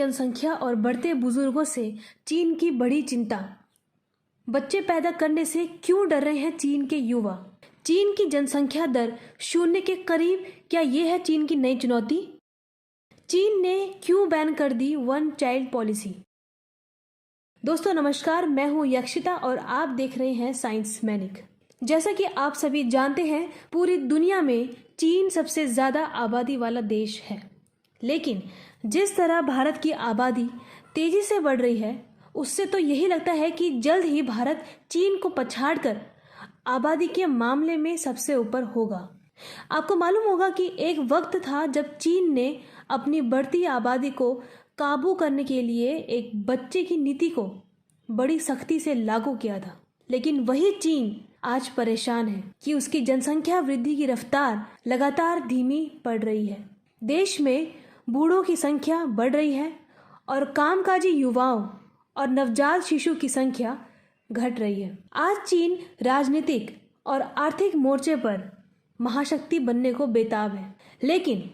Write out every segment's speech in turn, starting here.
जनसंख्या और बढ़ते बुजुर्गों से चीन की बड़ी चिंता। बच्चे पैदा करने से क्यों डर रहे हैं चीन के युवा? चीन की जनसंख्या दर 0 के करीब, क्या ये है चीन की नई चुनौती? चीन ने क्यों बैन कर दी वन चाइल्ड पॉलिसी? दोस्तों नमस्कार, मैं हूं यक्षिता और आप देख रहे हैं साइंस मैनिक। जैसा कि आप सभी जानते हैं, पूरी दुनिया में चीन सबसे ज़्यादा आबादी वाला देश है। लेकिन जिस तरह भारत की आबादी तेजी से बढ़ रही है, उससे तो यही लगता है कि जल्द ही भारत चीन को पछाड़कर आबादी के मामले में सबसे ऊपर होगा। आपको मालूम होगा कि एक वक्त था जब चीन ने अपनी बढ़ती आबादी को काबू करने के लिए एक बच्चे की नीति को बड़ी सख्ती से लागू किया था। लेकिन वही चीन आज परेशान है कि उसकी जनसंख्या वृद्धि की रफ्तार लगातार धीमी पड़ रही है। देश में बूढ़ों की संख्या बढ़ रही है और कामकाजी युवाओं और नवजात शिशु की संख्या घट रही है। आज चीन राजनीतिक और आर्थिक मोर्चे पर महाशक्ति बनने को बेताब है, लेकिन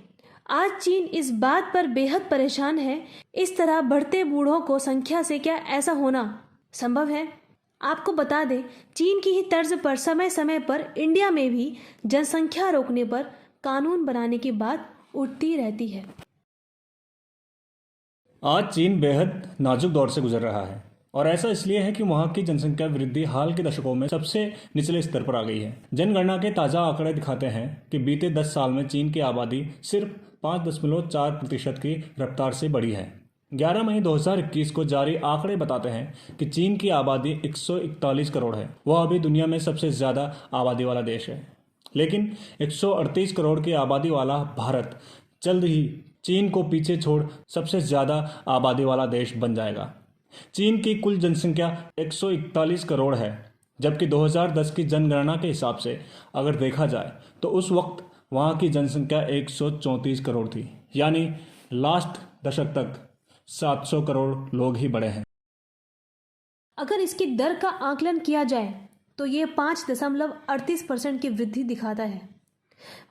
आज चीन इस बात पर बेहद परेशान है, इस तरह बढ़ते बूढ़ों को संख्या से क्या ऐसा होना संभव है? आपको बता दें, चीन की ही तर्ज पर समय समय पर इंडिया में भी जनसंख्या रोकने पर कानून बनाने की बात उठती रहती है। आज चीन बेहद नाजुक दौर से गुजर रहा है और ऐसा इसलिए है कि वहाँ की जनसंख्या वृद्धि हाल के दशकों में सबसे निचले स्तर पर आ गई है। जनगणना के ताज़ा आंकड़े दिखाते हैं कि बीते 10 साल में चीन की आबादी सिर्फ 5.4% की रफ्तार से बढ़ी है। 11 मई 2021 को जारी आंकड़े बताते हैं कि चीन की आबादी 141 करोड़ है। वह अभी दुनिया में सबसे ज़्यादा आबादी वाला देश है, लेकिन 138 करोड़ की आबादी वाला भारत जल्द ही चीन को पीछे छोड़ सबसे ज़्यादा आबादी वाला देश बन जाएगा। चीन की कुल जनसंख्या 141 करोड़ है, जबकि 2010 की जनगणना के हिसाब से अगर देखा जाए तो उस वक्त वहाँ की जनसंख्या 134 करोड़ थी। यानी लास्ट दशक तक 700 करोड़ लोग ही बढ़े हैं। अगर इसकी दर का आकलन किया जाए तो ये 5.38% की वृद्धि दिखाता है।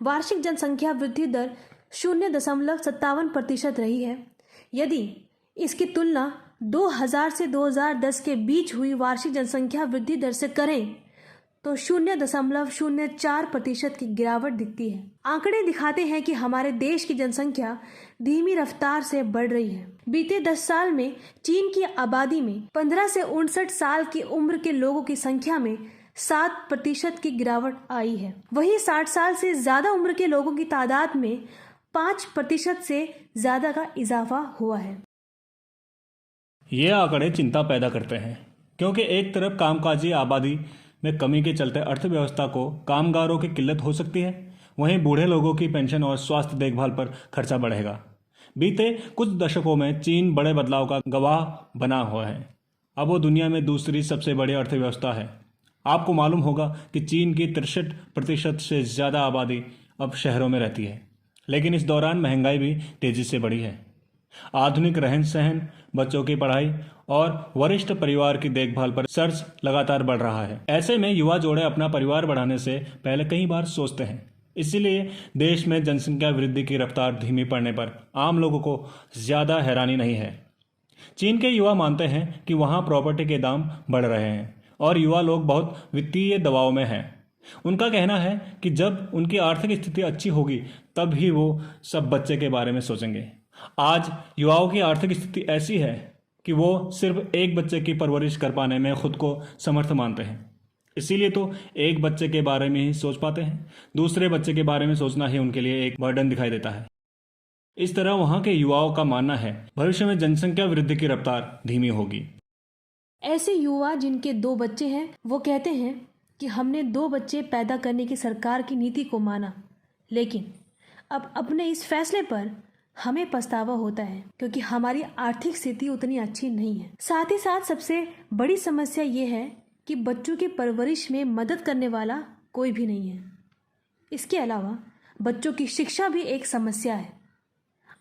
वार्षिक जनसंख्या वृद्धि दर 0.57% रही है। यदि इसकी तुलना 2000 से 2010 के बीच हुई वार्षिक जनसंख्या वृद्धि दर से करें तो 0.04% की गिरावट दिखती है। आंकड़े दिखाते हैं कि हमारे देश की जनसंख्या धीमी रफ्तार से बढ़ रही है। बीते 10 साल में चीन की आबादी में 15 से 59 साल की उम्र के लोगों की संख्या में 7% की गिरावट आई है। वहीं 60 साल से ज्यादा उम्र के लोगों की तादाद में 5% से ज्यादा का इजाफा हुआ है। ये आंकड़े चिंता पैदा करते हैं, क्योंकि एक तरफ कामकाजी आबादी में कमी के चलते अर्थव्यवस्था को कामगारों की किल्लत हो सकती है, वहीं बूढ़े लोगों की पेंशन और स्वास्थ्य देखभाल पर खर्चा बढ़ेगा। बीते कुछ दशकों में चीन बड़े बदलाव का गवाह बना हुआ है। अब वो दुनिया में दूसरी सबसे बड़ी अर्थव्यवस्था है। आपको मालूम होगा कि चीन की 63% से ज़्यादा आबादी अब शहरों में रहती है, लेकिन इस दौरान महंगाई भी तेज़ी से बढ़ी है। आधुनिक रहन सहन, बच्चों की पढ़ाई और वरिष्ठ परिवार की देखभाल पर खर्च लगातार बढ़ रहा है। ऐसे में युवा जोड़े अपना परिवार बढ़ाने से पहले कई बार सोचते हैं। इसीलिए देश में जनसंख्या वृद्धि की रफ्तार धीमी पड़ने पर आम लोगों को ज़्यादा हैरानी नहीं है। चीन के युवा मानते हैं कि वहाँ प्रॉपर्टी के दाम बढ़ रहे हैं और युवा लोग बहुत वित्तीय दबाव में हैं। उनका कहना है कि जब उनकी आर्थिक स्थिति अच्छी होगी तब ही वो सब बच्चे के बारे में सोचेंगे। आज युवाओं की आर्थिक स्थिति ऐसी है कि वो सिर्फ एक बच्चे की परवरिश कर पाने में खुद को समर्थ मानते हैं। इसीलिए तो एक बच्चे के बारे में ही सोच पाते हैं। दूसरे बच्चे के बारे में सोचना ही उनके लिए एक बर्डन दिखाई देता है। इस तरह वहाँ के युवाओं का मानना है भविष्य में जनसंख्या वृद्धि की रफ्तार धीमी होगी। ऐसे युवा जिनके 2 बच्चे हैं वो कहते हैं कि हमने 2 बच्चे पैदा करने की सरकार की नीति को माना, लेकिन अब अपने इस फैसले पर हमें पछतावा होता है क्योंकि हमारी आर्थिक स्थिति उतनी अच्छी नहीं है। साथ ही साथ सबसे बड़ी समस्या ये है कि बच्चों की परवरिश में मदद करने वाला कोई भी नहीं है। इसके अलावा बच्चों की शिक्षा भी एक समस्या है।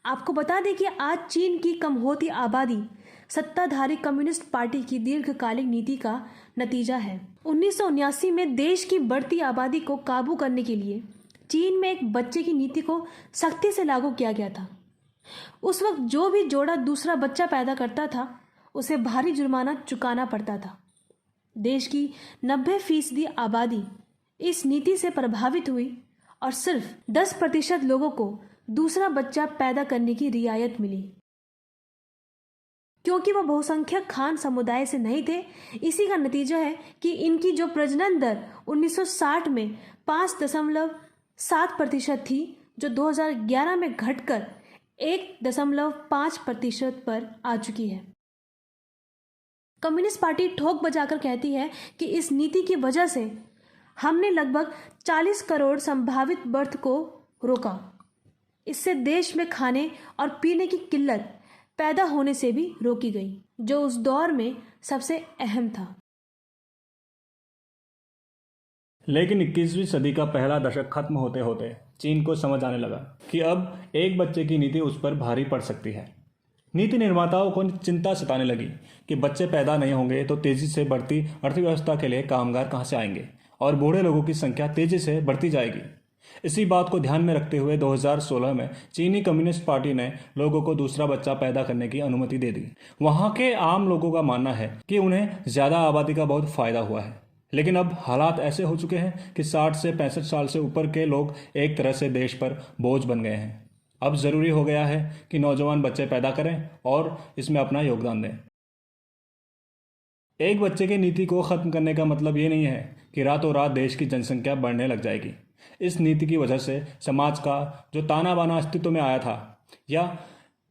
आपको बता दें कि आज चीन की कम होती आबादी सत्ताधारी कम्युनिस्ट पार्टी की दीर्घकालिक नीति का नतीजा है। 1979 में देश की बढ़ती आबादी को काबू करने के लिए चीन में एक बच्चे की नीति को सख्ती से लागू किया गया था। उस वक्त जो भी जोड़ा दूसरा बच्चा पैदा करता था उसे भारी जुर्माना चुकाना पड़ता था। देश की 90% आबादी इस नीति से प्रभावित हुई और सिर्फ 10% लोगों को दूसरा बच्चा पैदा करने की रियायत मिली। क्योंकि वह बहुसंख्यक खान समुदाय से नहीं थे, इसी का नतीजा है कि इनकी जो प्रजनन दर 1960 में 5.7% थी, जो 2011 में घटकर 1.5% पर आ चुकी है। कम्युनिस्ट पार्टी ठोक बजाकर कहती है कि इस नीति की वजह से हमने लगभग 40 करोड़ संभावित बर्थ को रोका। इससे देश में खाने और पीने की किल्लत पैदा होने से भी रोकी गई, जो उस दौर में सबसे अहम था। लेकिन 21वीं सदी का पहला दशक खत्म होते होते चीन को समझ आने लगा कि अब एक बच्चे की नीति उस पर भारी पड़ सकती है। नीति निर्माताओं को चिंता सताने लगी कि बच्चे पैदा नहीं होंगे तो तेजी से बढ़ती अर्थव्यवस्था के लिए कामगार कहां से आएंगे और बूढ़े लोगों की संख्या तेजी से बढ़ती जाएगी। इसी बात को ध्यान में रखते हुए 2016 में चीनी कम्युनिस्ट पार्टी ने लोगों को दूसरा बच्चा पैदा करने की अनुमति दे दी। वहां के आम लोगों का मानना है कि उन्हें ज्यादा आबादी का बहुत फायदा हुआ है, लेकिन अब हालात ऐसे हो चुके हैं कि 60 से 65 साल से ऊपर के लोग एक तरह से देश पर बोझ बन गए हैं। अब जरूरी हो गया है कि नौजवान बच्चे पैदा करें और इसमें अपना योगदान दें। एक बच्चे की नीति को खत्म करने का मतलब ये नहीं है कि रातों रात देश की जनसंख्या बढ़ने लग जाएगी। इस नीति की वजह से समाज का जो ताना बाना अस्तित्व में आया था या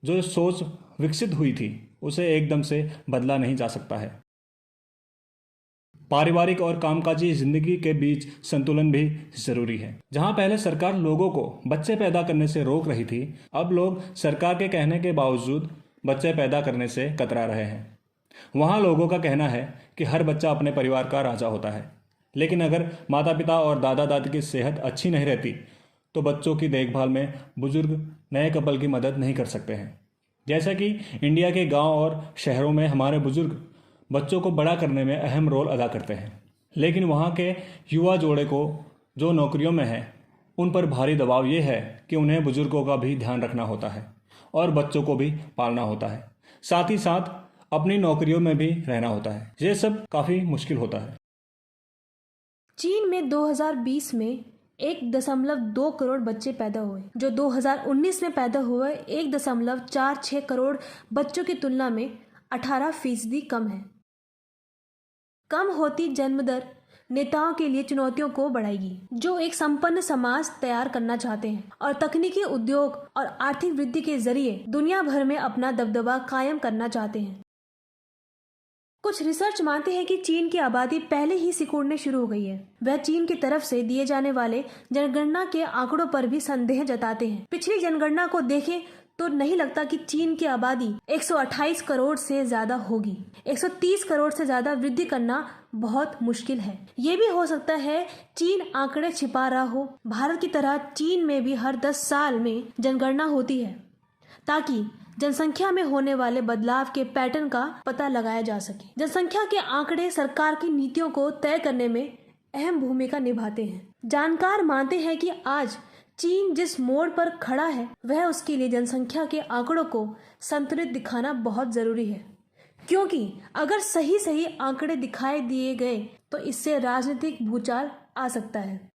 जो सोच विकसित हुई थी उसे एकदम से बदला नहीं जा सकता है। पारिवारिक और कामकाजी जिंदगी के बीच संतुलन भी जरूरी है। जहां पहले सरकार लोगों को बच्चे पैदा करने से रोक रही थी, अब लोग सरकार के कहने के बावजूद बच्चे पैदा करने से कतरा रहे हैं। वहां लोगों का कहना है कि हर बच्चा अपने परिवार का राजा होता है, लेकिन अगर माता पिता और दादा दादी की सेहत अच्छी नहीं रहती तो बच्चों की देखभाल में बुजुर्ग नए कपल की मदद नहीं कर सकते हैं। जैसा कि इंडिया के गांव और शहरों में हमारे बुजुर्ग बच्चों को बड़ा करने में अहम रोल अदा करते हैं, लेकिन वहाँ के युवा जोड़े को जो नौकरियों में है उन पर भारी दबाव ये है कि उन्हें बुजुर्गों का भी ध्यान रखना होता है और बच्चों को भी पालना होता है, साथ ही साथ अपनी नौकरियों में भी रहना होता है। ये सब काफ़ी मुश्किल होता है। चीन में 2020 में 1.2 करोड़ बच्चे पैदा हुए, जो 2019 में पैदा हुए 1.46 करोड़ बच्चों की तुलना में 18% कम है। कम होती जन्म दर नेताओं के लिए चुनौतियों को बढ़ाएगी, जो एक संपन्न समाज तैयार करना चाहते हैं और तकनीकी उद्योग और आर्थिक वृद्धि के जरिए दुनिया भर में अपना दबदबा कायम करना चाहते हैं। कुछ रिसर्च मानते हैं कि चीन की आबादी पहले ही सिकुड़ने शुरू हो गई है। वह चीन की तरफ से दिए जाने वाले जनगणना के आंकड़ों पर भी संदेह जताते हैं। पिछली जनगणना को देखें तो नहीं लगता कि चीन की आबादी 128 करोड़ से ज्यादा होगी। 130 करोड़ से ज्यादा वृद्धि करना बहुत मुश्किल है। ये भी हो सकता है चीन आंकड़े छिपा रहा हो। भारत की तरह चीन में भी हर 10 साल में जनगणना होती है, ताकि जनसंख्या में होने वाले बदलाव के पैटर्न का पता लगाया जा सके। जनसंख्या के आंकड़े सरकार की नीतियों को तय करने में अहम भूमिका निभाते हैं। जानकार मानते हैं कि आज चीन जिस मोड़ पर खड़ा है वह उसके लिए जनसंख्या के आंकड़ों को संतुलित दिखाना बहुत जरूरी है, क्योंकि अगर सही सही आंकड़े दिखाई दिए गए तो इससे राजनीतिक भूचाल आ सकता है।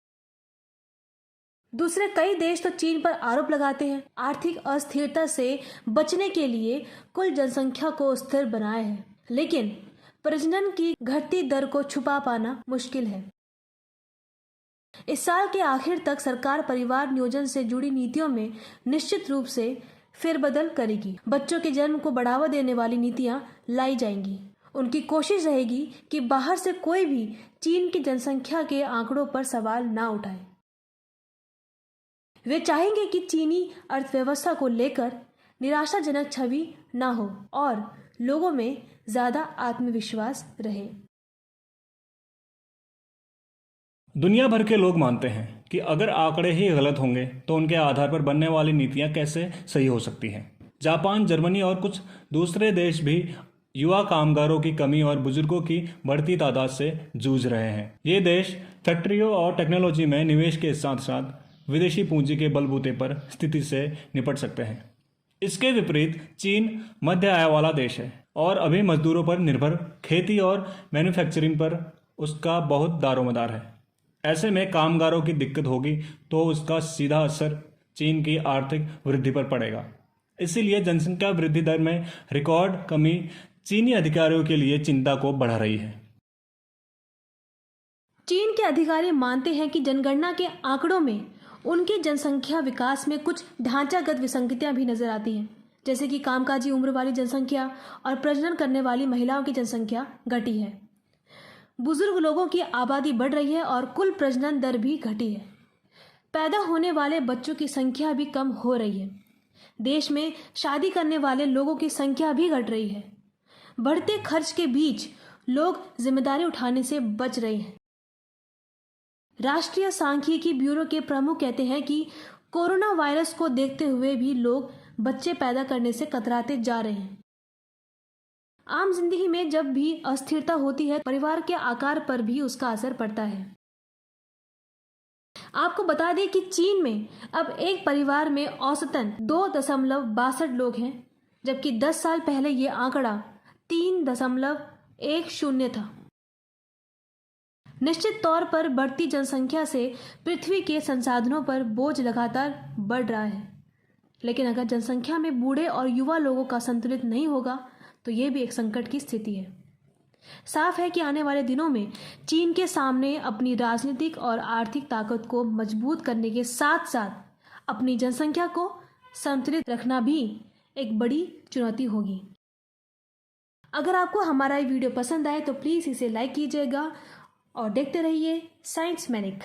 दूसरे कई देश तो चीन पर आरोप लगाते हैं आर्थिक अस्थिरता से बचने के लिए कुल जनसंख्या को स्थिर बनाए है, लेकिन प्रजनन की घटती दर को छुपा पाना मुश्किल है। इस साल के आखिर तक सरकार परिवार नियोजन से जुड़ी नीतियों में निश्चित रूप से फेरबदल करेगी। बच्चों के जन्म को बढ़ावा देने वाली नीतियां लाई जाएंगी। उनकी कोशिश रहेगी कि बाहर से कोई भी चीन की जनसंख्या के आंकड़ों पर सवाल ना उठाए। वे चाहेंगे कि चीनी अर्थव्यवस्था को लेकर निराशाजनक छवि ना हो और लोगों में ज्यादा आत्मविश्वास रहे। दुनिया भर के लोग मानते हैं कि अगर आंकड़े ही गलत होंगे तो उनके आधार पर बनने वाली नीतियां कैसे सही हो सकती हैं। जापान, जर्मनी और कुछ दूसरे देश भी युवा कामगारों की कमी और बुजुर्गों की बढ़ती तादाद से जूझ रहे हैं। ये देश फैक्ट्रियों और टेक्नोलॉजी में निवेश के साथ साथ विदेशी पूंजी के बलबूते पर स्थिति से निपट सकते हैं। इसके विपरीत चीन मध्य आय वाला देश है और अभी मजदूरों पर निर्भर खेती और मैन्युफैक्चरिंग पर उसका बहुत दारोमदार है। ऐसे में कामगारों की दिक्कत होगी तो उसका सीधा असर चीन की आर्थिक वृद्धि पर पड़ेगा। इसीलिए जनसंख्या वृद्धि दर में रिकॉर्ड कमी चीनी अधिकारियों के लिए चिंता को बढ़ा रही है। चीन के अधिकारी मानते हैं कि जनगणना के आंकड़ों में उनके जनसंख्या विकास में कुछ ढांचागत विसंगतियां भी नजर आती हैं, जैसे कि कामकाजी उम्र वाली जनसंख्या और प्रजनन करने वाली महिलाओं की जनसंख्या घटी है। बुजुर्ग लोगों की आबादी बढ़ रही है और कुल प्रजनन दर भी घटी है। पैदा होने वाले बच्चों की संख्या भी कम हो रही है। देश में शादी करने वाले लोगों की संख्या भी घट रही है। बढ़ते खर्च के बीच लोग जिम्मेदारी उठाने से बच रहे हैं। राष्ट्रीय सांख्यिकी ब्यूरो के प्रमुख कहते हैं कि कोरोना वायरस को देखते हुए भी लोग बच्चे पैदा करने से कतराते जा रहे हैं। आम जिंदगी में जब भी अस्थिरता होती है, परिवार के आकार पर भी उसका असर पड़ता है। आपको बता दें कि चीन में अब एक परिवार में औसतन 2.62 लोग हैं, जबकि 10 साल पहले ये आंकड़ा 3.10 था। निश्चित तौर पर बढ़ती जनसंख्या से पृथ्वी के संसाधनों पर बोझ लगातार बढ़ रहा है, लेकिन अगर जनसंख्या में बूढ़े और युवा लोगों का संतुलित नहीं होगा तो ये भी एक संकट की स्थिति है। साफ है कि आने वाले दिनों में चीन के सामने अपनी राजनीतिक और आर्थिक ताकत को मजबूत करने के साथ साथ अपनी जनसंख्या को संतुलित रखना भी एक बड़ी चुनौती होगी। अगर आपको हमारा ये वीडियो पसंद आए तो प्लीज़ इसे लाइक कीजिएगा और देखते रहिए साइंस मैनिक।